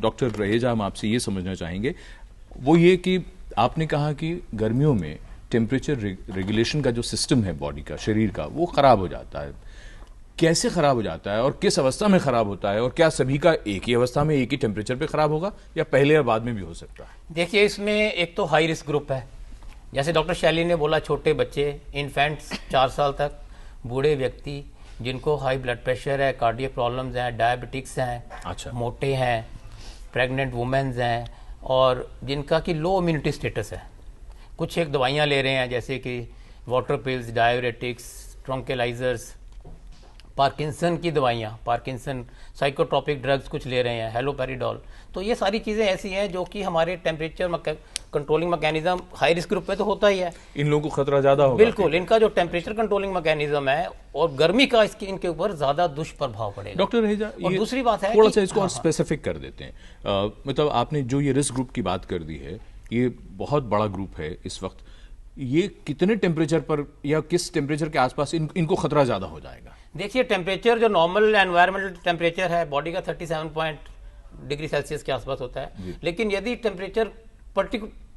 Doctor Raheja हम आपसे ये समझना चाहेंगे वो ये कि आपने कहा कि गर्मियों में टेम्परेचर रेगुलेशन का जो सिस्टम है बॉडी का, शरीर का, वो खराब हो जाता है। कैसे खराब हो जाता है और किस अवस्था में खराब होता है, और क्या सभी का एक ही अवस्था में एक ही टेम्परेचर पे खराब होगा या पहले या बाद में भी हो सकता है? देखिए, इसमें एक तो हाई रिस्क ग्रुप है, जैसे डॉक्टर शैली ने बोला, छोटे बच्चे, इन्फेंट्स 4 साल तक, बूढ़े व्यक्ति जिनको हाई ब्लड प्रेशर है, कार्डियक प्रॉब्लम्स हैं, डायबिटिक्स हैं, अच्छा, मोटे हैं, प्रेग्नेंट वुमेन्स हैं, और जिनका कि लो इम्यूनिटी स्टेटस है। कुछ एक दवाइयाँ ले रहे हैं जैसे कि वाटर पिल्स, डायरेटिक्स, ट्रंकेलाइजर्स, पार्किंसन की दवाइयाँ, पार्किंसन साइकोट्रोपिक ड्रग्स कुछ ले रहे हैं, हेलोपेरिडोल। तो ये सारी चीज़ें ऐसी हैं जो कि हमारे temperature controlling mechanism high risk group में तो होता ही है। इन लोगों को खतरा ज़्यादा होगा। बिल्कुल, इनका जो टेम्परेचर कंट्रोलिंग मैकेनिज्म है और गर्मी का इनके ऊपर ज़्यादा दुष्प्रभाव पड़ेगा। डॉक्टर रहेजा, और दूसरी बात है थोड़ा सा इसको और स्पेसिफिक कर देते हैं। मतलब आपने जो ये रिस्क ग्रुप की बात कर दी है, ये बहुत बड़ा ग्रुप है इस वक्त। ये कितने टेम्परेचर पर या किस टेम्परेचर के आसपास इनको खतरा ज़्यादा हो जाएगा? देखिए, टेम्परेचर जो नॉर्मल एनवायरमेंटल टेम्परेचर है बॉडी का 37 डिग्री सेल्सियस के आसपास होता है। लेकिन यदि टेम्परेचर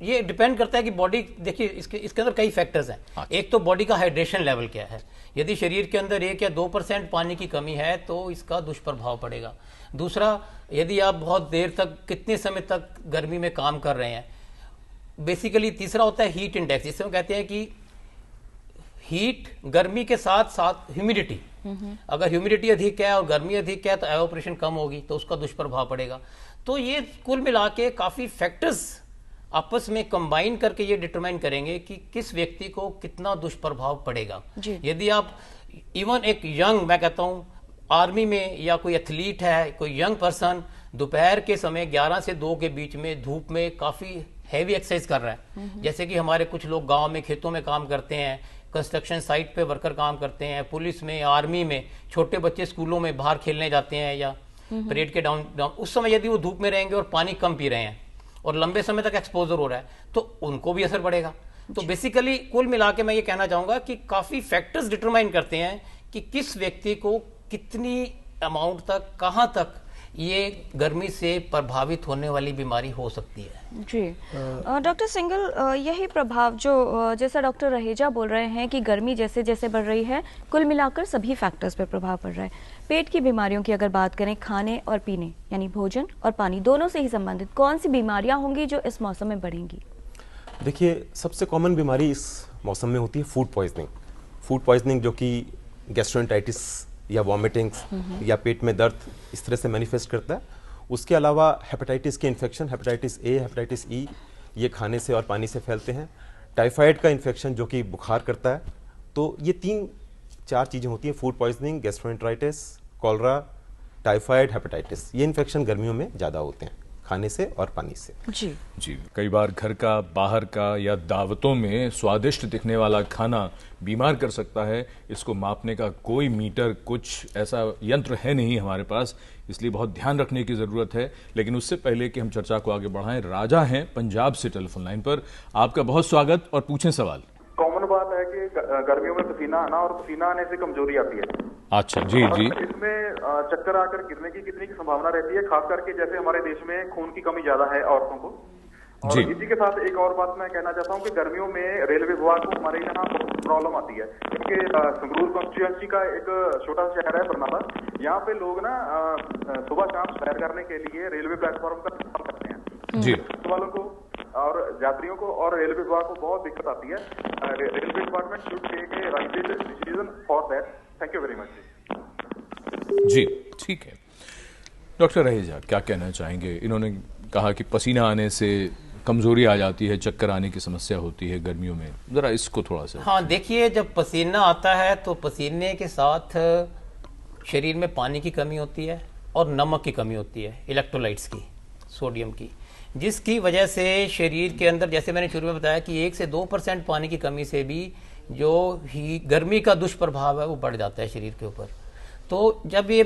ये डिपेंड करता है कि बॉडी, देखिए इसके अंदर कई फैक्टर्स हैं। एक तो बॉडी का हाइड्रेशन लेवल क्या है। यदि शरीर के अंदर 1 या 2% पानी की कमी है तो इसका दुष्प्रभाव पड़ेगा। दूसरा, यदि आप बहुत देर तक, कितने समय तक गर्मी में काम कर रहे हैं। बेसिकली तीसरा होता है हीट इंडेक्स, जिससे हम कहते हैं कि हीट, गर्मी के साथ साथ ह्यूमिडिटी। अगर ह्यूमिडिटी अधिक है और गर्मी अधिक है तो एवापोरेशन कम होगी, तो उसका दुष्प्रभाव पड़ेगा। तो ये कुल मिला के काफ़ी फैक्टर्स आपस में कंबाइन करके ये डिटरमाइन करेंगे कि किस व्यक्ति को कितना दुष्प्रभाव पड़ेगा। यदि आप इवन एक यंग, मैं कहता हूँ आर्मी में या कोई एथलीट है, कोई यंग पर्सन दोपहर के समय 11 से 2 के बीच में धूप में काफ़ी हैवी एक्सरसाइज कर रहा है, जैसे कि हमारे कुछ लोग गांव में खेतों में काम करते हैं, कंस्ट्रक्शन साइट पे वर्कर काम करते हैं, पुलिस में, आर्मी में, छोटे बच्चे स्कूलों में बाहर खेलने जाते हैं या परेड के डाउन, उस समय यदि वो धूप में रहेंगे और पानी कम पी रहे हैं और लंबे समय तक एक्सपोजर हो रहा है तो उनको भी असर पड़ेगा। तो बेसिकली कुल मिला के मैं ये कहना चाहूंगा कि काफी फैक्टर्स डिटरमाइन करते हैं कि किस व्यक्ति को कितनी अमाउंट तक, कहां तक ये गर्मी से प्रभावित होने वाली बीमारी हो सकती है। जी डॉक्टर सिंघल, यही प्रभाव जो जैसा डॉक्टर रहेजा बोल रहे हैं कि गर्मी जैसे जैसे बढ़ रही है, कुल मिलाकर सभी फैक्टर्स पर प्रभाव पड़ रहा है। पेट की बीमारियों की अगर बात करें, खाने और पीने यानी भोजन और पानी दोनों से ही संबंधित कौन सी बीमारियां होंगी जो इस मौसम में बढ़ेंगी? देखिए, सबसे कॉमन बीमारी इस मौसम में होती है फूड पॉइजनिंग। फूड पॉइजनिंग जो कि गैस्ट्रोएंटाइटिस या वॉमिटिंग्स या पेट में दर्द इस तरह से मैनिफेस्ट करता है। उसके अलावा हेपेटाइटिस के infection, hepatitis A, hepatitis E, ये खाने से और पानी से फैलते हैं। टाइफाइड का इन्फेक्शन जो कि बुखार करता है। तो ये 3-4 चीज़ें होती हैं, food poisoning, gastroenteritis, cholera, typhoid, hepatitis. ये इन्फेक्शन गर्मियों में ज़्यादा होते हैं खाने से और पानी से। जी, कई बार घर का, बाहर का या दावतों में स्वादिष्ट दिखने वाला खाना बीमार कर सकता है। इसको मापने का कोई मीटर, कुछ ऐसा यंत्र है नहीं हमारे पास, इसलिए बहुत ध्यान रखने की ज़रूरत है। लेकिन उससे पहले कि हम चर्चा को आगे बढ़ाएं, राजा हैं पंजाब से टेलीफोन लाइन पर। आपका बहुत स्वागत और पूछें सवाल। कॉमन बात है कि गर्मियों में पसीना आना और पसीना आने से कमजोरी आती है। अच्छा, जी जी। इसमें चक्कर आकर गिरने की कितनी संभावना रहती है, खास करके जैसे हमारे देश में खून की कमी ज्यादा है औरतों को। और इसी के साथ एक और बात मैं कहना चाहता हूँ कि गर्मियों में रेलवे विभाग को हमारे यहाँ बहुत प्रॉब्लम आती है, क्योंकि संगरूर कॉन्स्टिट्यूएंसी का एक छोटा शहर है बरनाला। यहाँ पे लोग ना सुबह शाम सैर करने के लिए रेलवे प्लेटफॉर्म का इस्तेमाल करते हैं जी। वालों को और यात्रियों को और रेलवे विभाग को बहुत दिक्कत आती है। Railway department should take a right decision for that. Thank you very much जी। ठीक है, डॉक्टर रहेजा क्या कहना चाहेंगे? इन्होंने कहा कि पसीना आने से कमजोरी आ जाती है, चक्कर आने की समस्या होती है गर्मियों में, जरा इसको थोड़ा सा। हाँ, देखिए, जब पसीना आता है तो पसीने के साथ शरीर में पानी की कमी होती है और नमक की कमी होती है, इलेक्ट्रोलाइट्स की, सोडियम की, जिसकी वजह से शरीर के अंदर, जैसे मैंने शुरू में बताया कि 1 से 2% पानी की कमी से भी जो ही गर्मी का दुष्प्रभाव है वो बढ़ जाता है शरीर के ऊपर। तो जब ये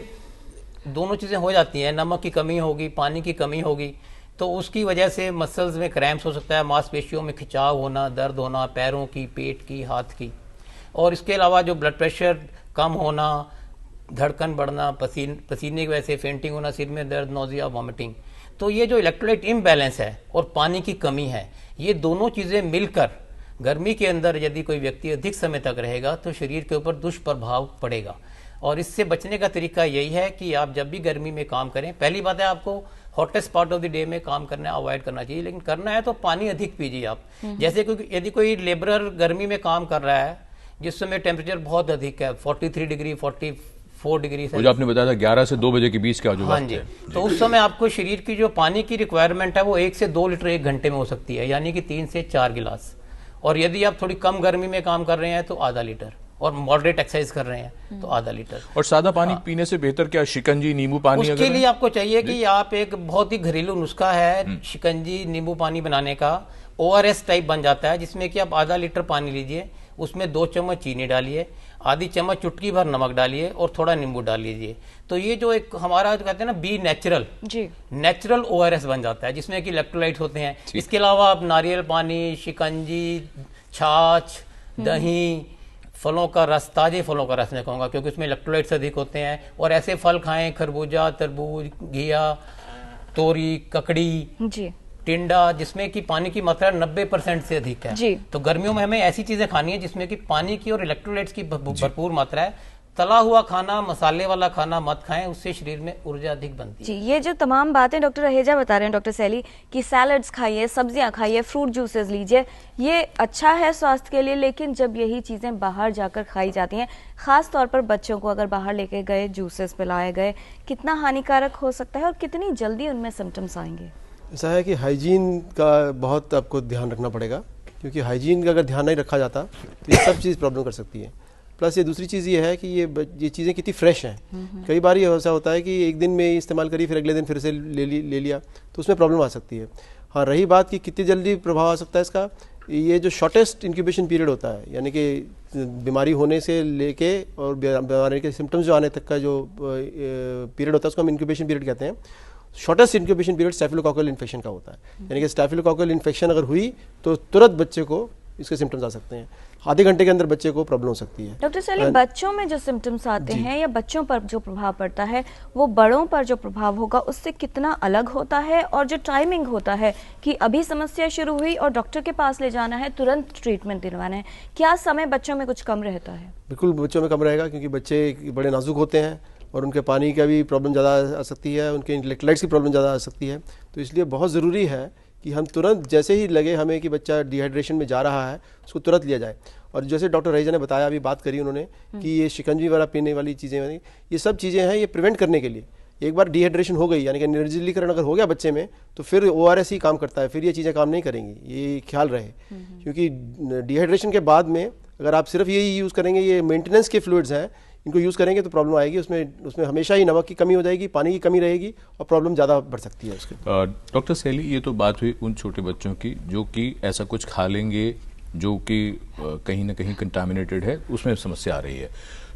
दोनों चीज़ें हो जाती हैं, नमक की कमी होगी, पानी की कमी होगी, तो उसकी वजह से मसल्स में क्रैम्प्स हो सकता है, मांसपेशियों में खिंचाव होना, दर्द होना, पैरों की, पेट की, हाथ की। और इसके अलावा जो ब्लड प्रेशर कम होना, धड़कन बढ़ना, पसीने की वजह से फेंटिंग होना, सिर में दर्द, नोजिया, वॉमिटिंग। तो ये जो इलेक्ट्रोलाइट इम्बैलेंस है और पानी की कमी है, ये दोनों चीज़ें मिलकर गर्मी के अंदर यदि कोई व्यक्ति अधिक समय तक रहेगा तो शरीर के ऊपर दुष्प्रभाव पड़ेगा। और इससे बचने का तरीका यही है कि आप जब भी गर्मी में काम करें, पहली बात है आपको hottest part of the day में काम करना अवॉइड करना चाहिए, लेकिन करना है तो पानी अधिक पीजिए आप। जैसे यदि कोई लेबरर गर्मी में काम कर रहा है जिस समय टेम्परेचर बहुत अधिक है, 43 डिग्री 44 डिग्री जो आपने बताया था 11 से 2 बजे के बीच का जो हाँ वक्त जी, है। तो उस समय आपको शरीर की जो पानी की रिक्वायरमेंट है वो 1 से 2 लीटर 1 घंटे में हो सकती है, यानी कि 3 से 4 गिलास। और यदि आप थोड़ी कम गर्मी में काम कर रहे हैं तो आधा लीटर, और मॉडरेट एक्सरसाइज कर रहे हैं तो आधा लीटर। और सादा पानी पीने से बेहतर क्या शिकंजी नींबू पानी? उसके लिए आपको चाहिए कि आप एक बहुत ही घरेलू नुस्खा है शिकंजी नींबू पानी बनाने का, ORS टाइप बन जाता है, जिसमें कि आप आधा लीटर पानी लीजिए, उसमें 2 चम्मच चीनी डालिए, आधी चम्मच चुटकी भर नमक डालिए और थोड़ा नींबू डाल लीजिए। तो ये जो एक हमारा जो कहते हैं ना बी नेचुरल ORS बन जाता है, जिसमें कि इलेक्ट्रोलाइट होते हैं। इसके अलावा आप नारियल पानी, शिकंजी, छाछ, दही, फलों का रस, ताजे फलों का रस मैं कहूँगा, क्योंकि उसमें इलेक्ट्रोलाइट्स अधिक होते हैं। और ऐसे फल खाएं, खरबूजा, तरबूज, घिया, तोरी, ककड़ी, टिंडा, जिसमें कि पानी की मात्रा 90% से अधिक है। तो गर्मियों में हमें ऐसी चीजें खानी है जिसमें कि पानी की और इलेक्ट्रोलाइट्स की भरपूर मात्रा है। तला हुआ खाना, मसाले वाला खाना मत खाएं, उससे शरीर में ऊर्जा अधिक बनती है। जी, ये जो तमाम बातें डॉक्टर रहेजा बता रहे हैं डॉक्टर सैली कि सैलड्स खाइए, सब्जियां खाइए, फ्रूट जूसेस लीजिए, ये अच्छा है स्वास्थ्य के लिए, लेकिन जब यही चीजें बाहर जाकर खाई जाती हैं, खास तौर पर बच्चों को अगर बाहर लेके गए, जूसेस पिलाए गए, कितना हानिकारक हो सकता है और कितनी जल्दी उनमें सिम्टम्स आएंगे? ऐसा है कि हाइजीन का बहुत आपको ध्यान रखना पड़ेगा, क्योंकि हाइजीन का अगर ध्यान नहीं रखा जाता तो ये सब चीज़ प्रॉब्लम कर सकती है। प्लस ये दूसरी चीज़ ये है कि ये चीज़ें कितनी फ्रेश हैं। कई बार ये ऐसा होता है कि एक दिन में इस्तेमाल करी, फिर अगले दिन फिर से ले लिया, तो उसमें प्रॉब्लम आ सकती है। हाँ, रही बात कि कितनी जल्दी प्रभाव आ सकता है इसका, ये जो शॉर्टेस्ट इंक्यूबेशन पीरियड होता है, यानी कि बीमारी होने से लेके और बीमारी के सिम्टम्स जो आने तक का जो पीरियड होता है उसको हम इंक्यूबेशन पीरियड कहते हैं। Shortest incubation period staphylococcal infection का होता है, यानी कि स्टैफिलोकोकल इन्फेक्शन अगर हुई तो तुरंत बच्चे को इसके सिम्टम्स आ सकते हैं, आधे घंटे के अंदर बच्चे को प्रॉब्लम हो सकती है। डॉक्टर सैली, बच्चों में जो सिम्टम्स आते हैं या बच्चों पर जो प्रभाव पड़ता है, वो बड़ों पर जो प्रभाव होगा उससे कितना अलग होता है? और जो टाइमिंग होता है कि अभी समस्या शुरू हुई और डॉक्टर के पास ले जाना है, तुरंत ट्रीटमेंट दिलवाना है, क्या समय बच्चों में कुछ कम रहता है? बिल्कुल बच्चों में कम रहेगा, क्योंकि बच्चे बड़े नाजुक होते हैं और उनके पानी का भी प्रॉब्लम ज़्यादा आ सकती है, उनके इलेक्ट्रोलाइट्स की प्रॉब्लम ज़्यादा आ सकती है। तो इसलिए बहुत ज़रूरी है कि हम तुरंत, जैसे ही लगे हमें कि बच्चा डिहाइड्रेशन में जा रहा है, उसको तुरंत लिया जाए। और जैसे डॉक्टर रहेजा ने बताया, अभी बात करी उन्होंने कि ये शिकंजी वाला पीने वाली चीज़ें, ये सब चीज़ें हैं ये प्रिवेंट करने के लिए। एक बार डिहाइड्रेशन हो गई, यानी कि निर्जलीकरण अगर हो गया बच्चे में, तो फिर ORS ही काम करता है, फिर ये चीज़ें काम नहीं करेंगी, ये ख्याल रहे। क्योंकि डिहाइड्रेशन के बाद में अगर आप सिर्फ यही यूज़ करेंगे, ये मेंटेनेंस के फ्लूइड्स हैं, इनको यूज़ करेंगे तो प्रॉब्लम आएगी। उसमें हमेशा ही नमक की कमी हो जाएगी, पानी की कमी रहेगी और प्रॉब्लम ज़्यादा बढ़ सकती है उसके। डॉक्टर सैली, ये तो बात हुई उन छोटे बच्चों की जो कि ऐसा कुछ खा लेंगे जो कि कहीं ना कहीं कंटामिनेटेड है, उसमें समस्या आ रही है।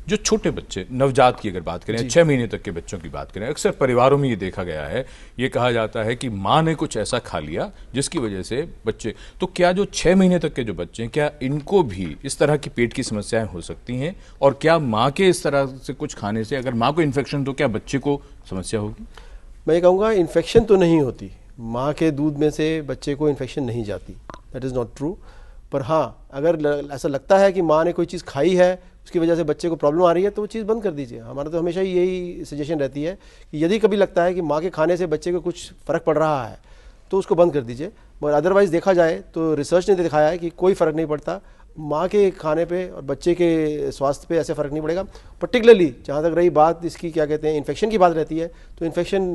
जो छोटे बच्चे, नवजात की अगर बात करें, 6 महीने तक के बच्चों की बात करें, अक्सर परिवारों में ये देखा गया है, ये कहा जाता है कि माँ ने कुछ ऐसा खा लिया जिसकी वजह से बच्चे, तो क्या जो 6 महीने तक के जो बच्चे हैं, क्या इनको भी इस तरह की पेट की समस्याएं हो सकती हैं? और क्या माँ के इस तरह से कुछ खाने से अगर माँ को इन्फेक्शन, तो क्या बच्चे को समस्या होगी? मैं ये कहूँगा इन्फेक्शन तो नहीं होती, माँ के दूध में से बच्चे को इन्फेक्शन नहीं जाती, दैट इज़ नॉट ट्रू। पर हाँ, अगर ऐसा लगता है कि माँ ने कोई चीज़ खाई है उसकी वजह से बच्चे को प्रॉब्लम आ रही है, तो वो चीज़ बंद कर दीजिए। हमारा तो हमेशा ही यही सजेशन रहती है कि यदि कभी लगता है कि माँ के खाने से बच्चे को कुछ फ़र्क पड़ रहा है तो उसको बंद कर दीजिए। मगर अदरवाइज़ देखा जाए तो रिसर्च ने दिखाया है कि कोई फ़र्क नहीं पड़ता, माँ के खाने पे और बच्चे के स्वास्थ्य पे ऐसे फ़र्क नहीं पड़ेगा। पर्टिकुलरली जहाँ तक रही बात इसकी, क्या कहते हैं, इन्फेक्शन की बात रहती है, तो इन्फेक्शन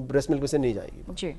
ब्रेस्ट मिल्क में से नहीं जाएगी। जी।